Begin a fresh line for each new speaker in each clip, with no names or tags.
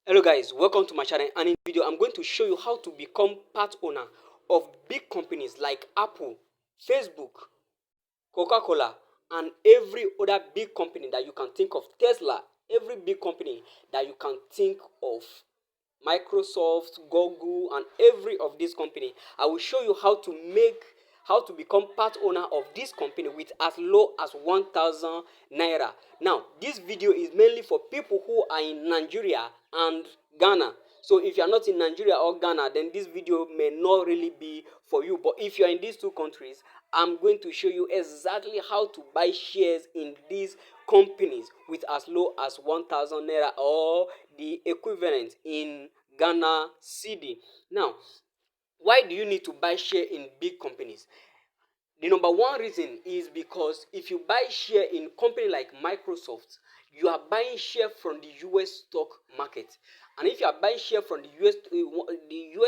Hello guys, welcome to my channel, and in this video I'm going to show you how to become part owner of big companies like Apple, Facebook, Coca-Cola, and every other big company that you can think of. Tesla, every big company that you can think of. Microsoft, Google, and every of these company. I will show you how to become part owner of this company with as low as 1000 naira. Now this video is mainly for people who are in Nigeria and Ghana. So if you are not in Nigeria or Ghana, then this video may not really be for you. But if you are in these two countries, I'm going to show you exactly how to buy shares in these companies with as low as 1000 naira or the equivalent in Ghana cedi. Now, why do you need to buy share in big companies? The number one reason is because if you buy share in company like Microsoft, you are buying share from the US stock market. And if you are buying share from the US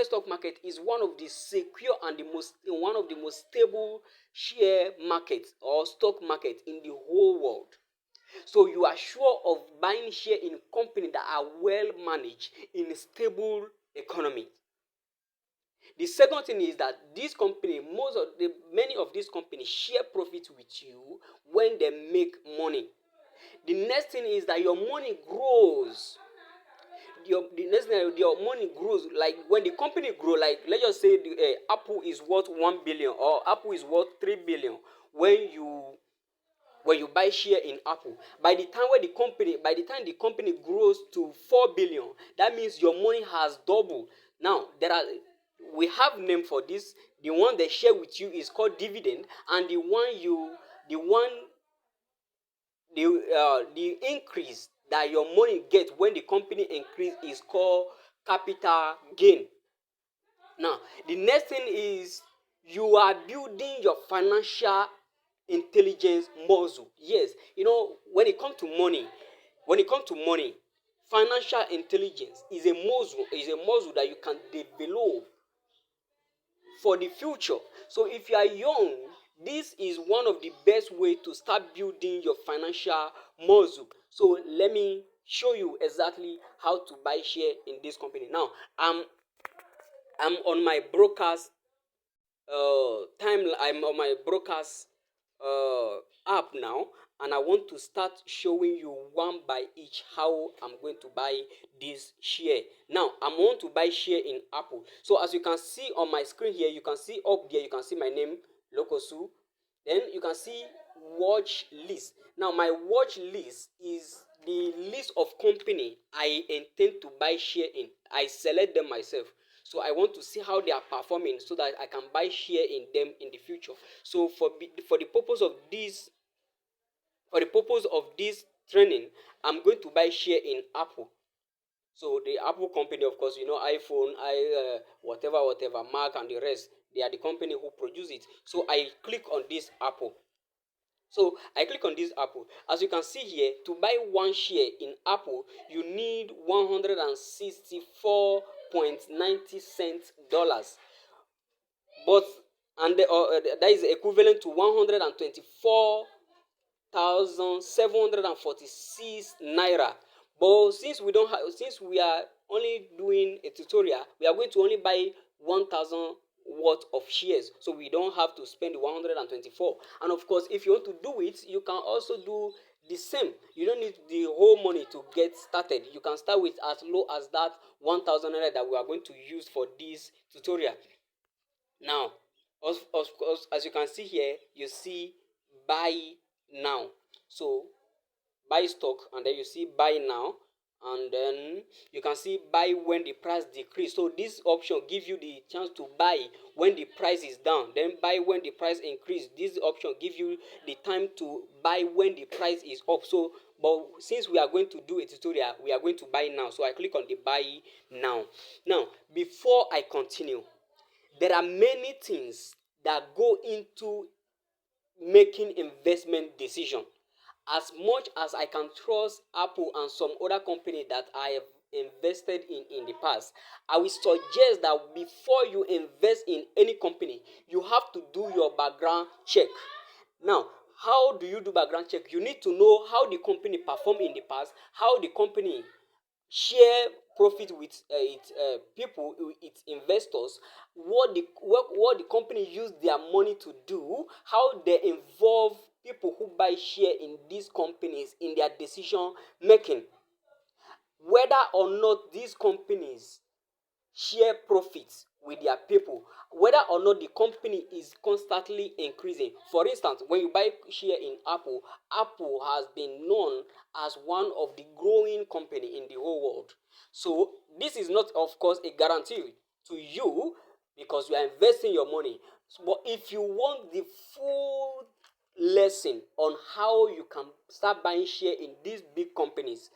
stock market is one of the secure and one of the most stable share markets or stock market in the whole world. So you are sure of buying share in companies that are well managed in a stable economy. The second thing is that this company, many of these companies share profit with you when they make money. The next thing is that your money grows. The next thing your money grows, like when the company grow, like let's just say Apple is worth 1 billion or Apple is worth 3 billion. When you buy share in Apple, by the time the company grows to 4 billion, that means your money has doubled. Now we have name for this. The one they share with you is called dividend, and the one the increase that your money get when the company increase is called capital gain. Now the next thing is you are building your financial intelligence muscle. Yes, when it comes to money, financial intelligence is a muscle that you can develop for the future. So if you are young, this is one of the best way to start building your financial muscle. So let me show you exactly how to buy share in this company. Now I'm on my broadcast I'm on my broadcast app now, and I want to start showing you one by each how I'm going to buy this share. Now I want to buy share in Apple. So as you can see on my screen here, you can see up there, you can see my name, Lokosu. Then you can see watch list. Now my watch list is the list of company I intend to buy share in. I select them myself. So I want to see how they are performing so that I can buy share in them in the future. So for the purpose of this training, I'm going to buy share in Apple. So the Apple company, of course, iPhone, whatever, Mac and the rest, they are the company who produce it. So I click on this Apple. So I click on this Apple. As you can see here, to buy one share in Apple, you need 164.90 dollars. But that is equivalent to 124,746 naira. But since we are only doing a tutorial, we are going to only buy 1000 worth of shares, so we don't have to spend 124. And of course, if you want to do it, you can also do the same. You don't need the whole money to get started. You can start with as low as that 1000 naira that we are going to use for this tutorial. Now, of course, as you can see here, you see buy now. So buy stock, and then you see buy now, and then you can see buy when the price decrease. So this option gives you the chance to buy when the price is down, then buy when the price increase. This option gives you the time to buy when the price is up. So but since we are going to do a tutorial, we are going to buy now, so I click on the buy now. Now before I continue, there are many things that go into making investment decision. As much as I can trust Apple and some other company that I have invested in the past, I will suggest that before you invest in any company, you have to do your background check. Now, how do you do background check? You need to know how the company performed in the past, how the company share profit with its people, its investors, what the company use their money to do, how they involve people who buy share in these companies in their decision making, whether or not these companies share profits with their people, whether or not the company is constantly increasing. For instance, when you buy share in Apple, Apple has been known as one of the growing company in the whole world. So this is not, of course, a guarantee to you because you are investing your money. But if you want the full lesson on how you can start buying share in these big companies,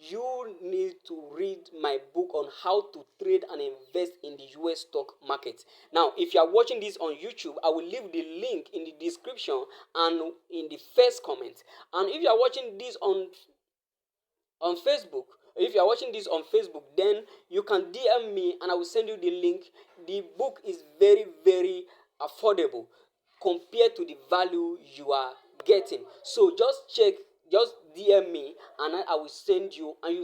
you need to read my book on how to trade and invest in the US stock market. Now, if you are watching this on YouTube, I will leave the link in the description and in the first comment. And if you are watching this on Facebook, if you are watching this on Facebook, then you can DM me and I will send you the link. The book is very, very affordable compared to the value you are getting. So just DM me and I will send you, and I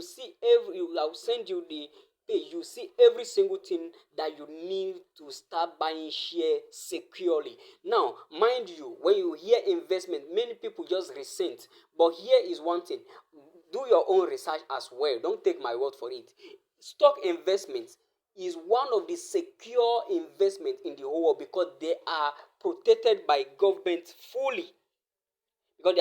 will send you the page. You see every single thing that you need to start buying share securely. Now, mind you, when you hear investment, many people just resent. But here is one thing: do your own research as well. Don't take my word for it. Stock investment is one of the secure investments in the whole world because they are protected by government fully. So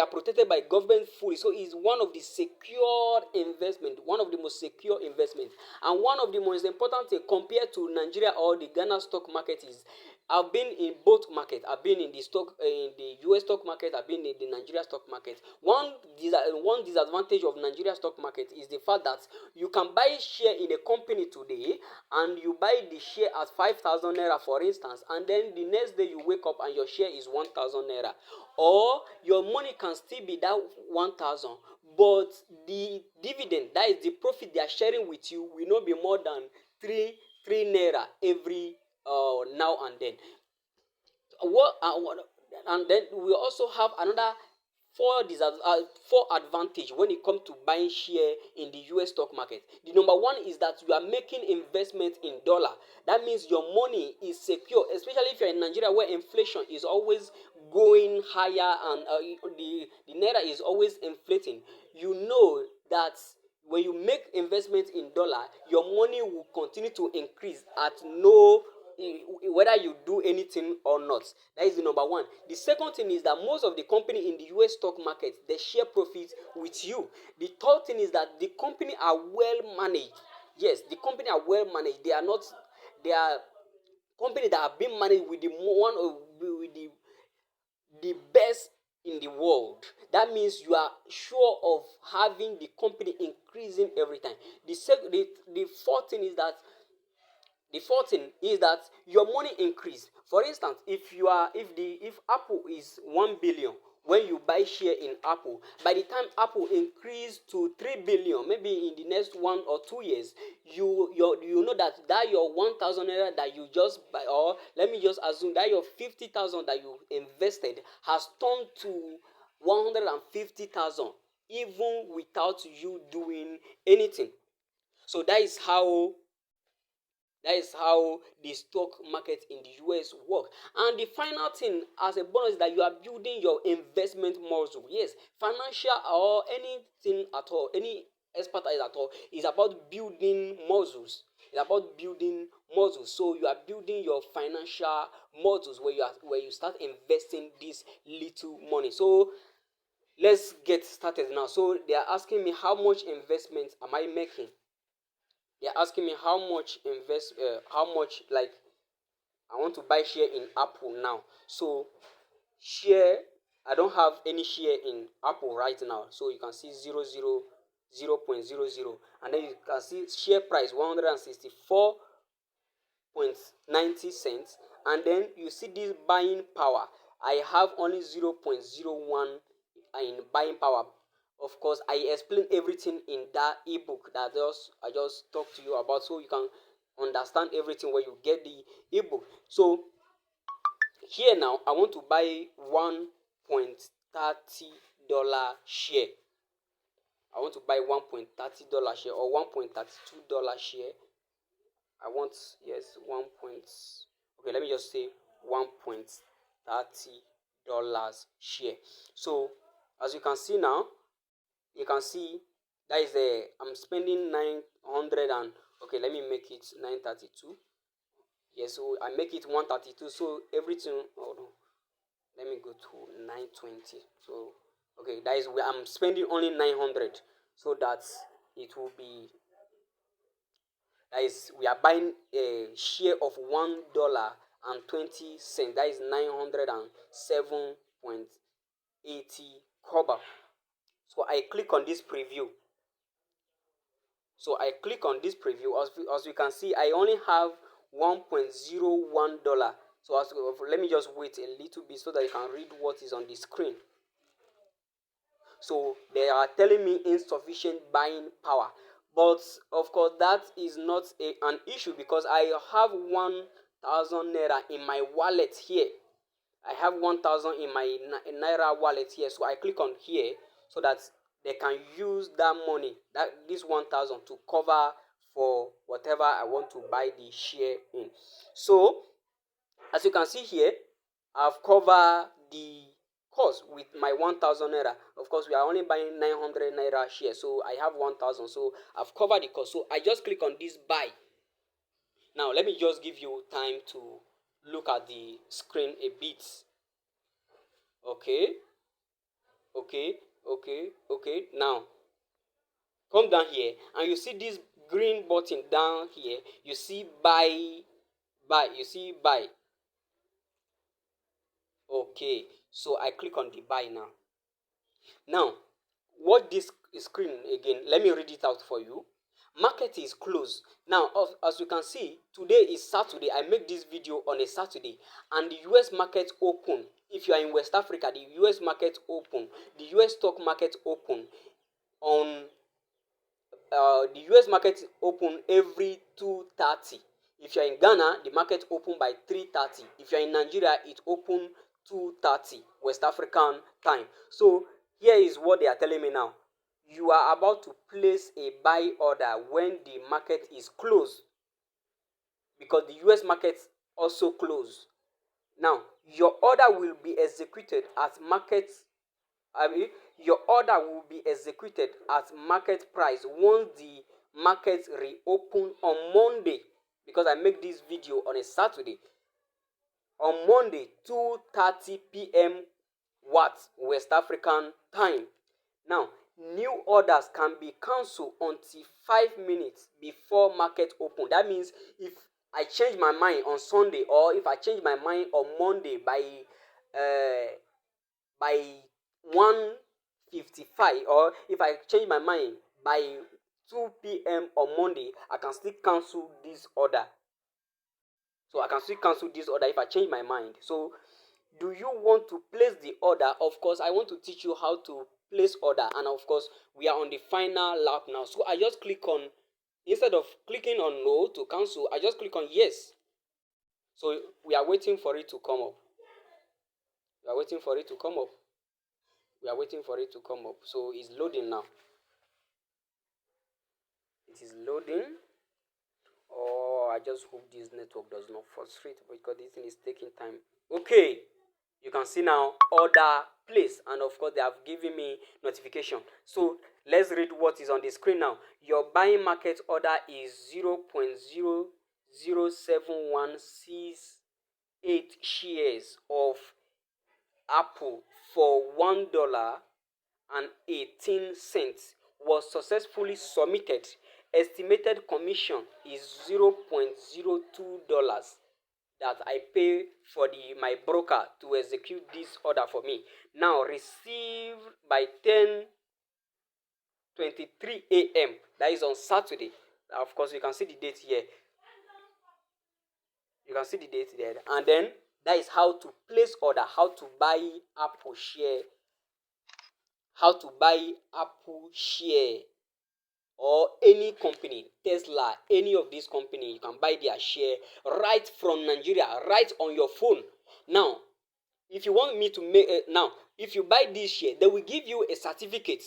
it's one of the secure investment, one of the most secure investments, and one of the most important thing compared to Nigeria or the Ghana stock market is, I've been in both market. I've been in the US stock market. I've been in the Nigeria stock market. One disadvantage of Nigeria stock market is the fact that you can buy share in a company today and you buy the share at 5,000 naira, for instance, and then the next day you wake up and your share is 1,000 naira, or your money can still be that 1,000, but the dividend, that is the profit they are sharing with you, will not be more than 3 naira every now and then. And then we also have another four advantage when it comes to buying share in the US stock market. The number one is that you are making investment in dollar. That means your money is secure, especially if you're in Nigeria where inflation is always going higher and the naira is always inflating. You know that when you make investment in dollar, your money will continue to increase at no whether you do anything or not. That is the number one. The second thing is that most of the company in the US stock market, they share profits with you. The third thing is that the company are well managed. Yes, the company are well managed. They are company that have been managed with the best in the world. That means you are sure of having the company increasing every time. The fourth thing is that your money increase. For instance, if Apple is 1 billion, when you buy share in Apple, by the time Apple increase to 3 billion, maybe in the next 1 or 2 years, you know that your 1,000 naira that you just buy, or let me just assume that your 50,000 that you invested has turned to 150,000, even without you doing anything. So that is how the stock market in the US work. And the final thing as a bonus is that you are building your investment muscle. Yes, financial or anything at all, any expertise at all, is about building muscles. It's about building muscles. So you are building your financial muscles where you start investing this little money. So let's get started now. So they are asking me how much investment am I making. They're asking me how much, like, I want to buy share in Apple now. So share, I don't have any share in Apple right now. So you can see 0.00, and then you can see share price 164.90 cents, and then you see this buying power. I have only 0.01 in buying power. Of course, I explain everything in that ebook that I just talked to you about, so you can understand everything when you get the ebook. So here now, I want to buy $1.30 share. I want to buy $1.30 share or $1.32 share. I want, yes, okay, let me just say $1.30 share. So as you can see now, you can see that is I'm spending 900 and okay, let me make it 932. Yes, so I make it 132. So everything, oh no, let me go to 920. So okay, that is where I'm spending only 900, so that it will be, that is, we are buying a share of $1.20. That is 907.80 kobo. So I click on this preview. As you can see, I only have $1.01. So let me just wait a little bit so that you can read what is on the screen. So they are telling me insufficient buying power, but of course that is not an issue, because I have 1,000 naira in my wallet here. I have 1,000 in my naira wallet here. So I click on here so that they can use that money, that this 1,000, to cover for whatever I want to buy the share in. So as you can see here, I've covered the cost with my 1,000 naira. Of course, we are only buying 900 naira share, so I have 1,000. So I've covered the cost. So I just click on this buy. Now let me just give you time to look at the screen a bit. Okay. Now come down here and you see this green button down here. You see buy. You see buy. Okay, so I click on the buy now. Now, what this screen again, let me read it out for you. Market is closed. Now, as you can see, today is Saturday. I make this video on a Saturday, and the US market open. If you are in West Africa, the US market open. The US stock market open on the US market open every 2:30. If you are in Ghana, the market open by 3:30. If you are in Nigeria, it open 2:30 West African time. So here is what they are telling me now. You are about to place a buy order when the market is closed, because the US market also closed. Now, your order will be executed at market. Your order will be executed at market price once the market reopen on Monday, because I make this video on a Saturday. On Monday, 2:30 p.m. West African time. Now, new orders can be cancelled until 5 minutes before market open. That means if I change my mind on Sunday, or if I change my mind on Monday by 1:55, or if I change my mind by 2 p.m. on Monday, I can still cancel this order. So I can still cancel this order if I change my mind. So do you want to place the order? Of course, I want to teach you how to place order, and of course we are on the final lap now. So I just click on, instead of clicking on no to cancel, I just click on yes. So we are waiting for it to come up. We are waiting for it to come up. So it's loading now. It is loading. Oh, I just hope this network does not frustrate, because this thing is taking time. Okay, you can see now order place, and of course they have given me notification. So let's read what is on the screen now. Your buying market order is 0.007168 shares of Apple for $1.18 was successfully submitted. Estimated commission is $0.02 that I pay for my broker to execute this order for me. Now received by 10:23 a.m. That is on Saturday. Of course, you can see the date here. You can see the date there. And then that is how to place order, how to buy Apple share. Or any company, Tesla, any of these companies, you can buy their share right from Nigeria, right on your phone. Now, if you want me to make if you buy this share, they will give you a certificate.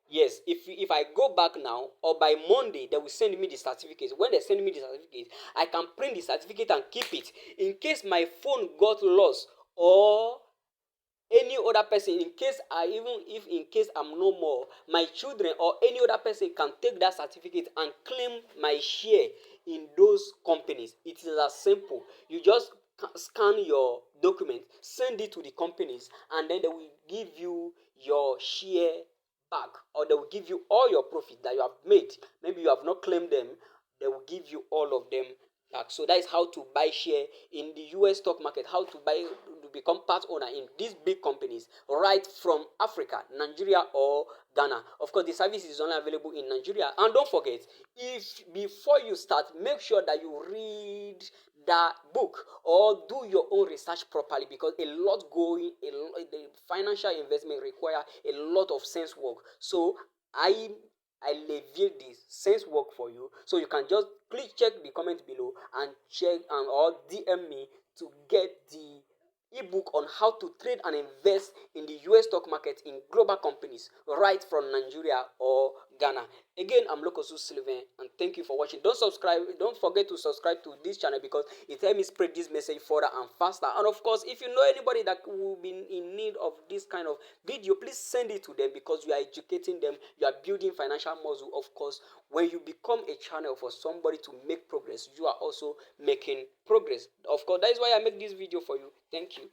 Yes, if I go back now or by Monday, they will send me the certificate. When they send me the certificate, I can print the certificate and keep it in case my phone got lost, or any other person, in case I even if in case I'm no more, my children or any other person can take that certificate and claim my share in those companies. It is as simple. You just scan your document, send it to the companies, and then they will give you your share back, or they will give you all your profit that you have made. Maybe you have not claimed them, they will give you all of them back. So that is how to buy share in the US stock market, how to buy, to become part owner in these big companies right from Africa, Nigeria, or Ghana. Of course, the service is only available in Nigeria. And don't forget, if before you start, make sure that you read that book or do your own research properly, because a lot going, the financial investment require a lot of sense work. So I alleviate this sense work for you, so you can just click check the comment below and check and or DM me to get the ebook on how to trade and invest in the US stock market in global companies right from Nigeria or Ghana. Again, I'm Lokosu Sylvain, and thank you for watching. Don't forget to subscribe to this channel, because it helps me spread this message further and faster. And of course, if you know anybody that will be in need of this kind of video, please send it to them, because you are educating them, you are building financial muscle. Of course, when you become a channel for somebody to make progress, you are also making progress. Of course, that is why I make this video for you. Thank you.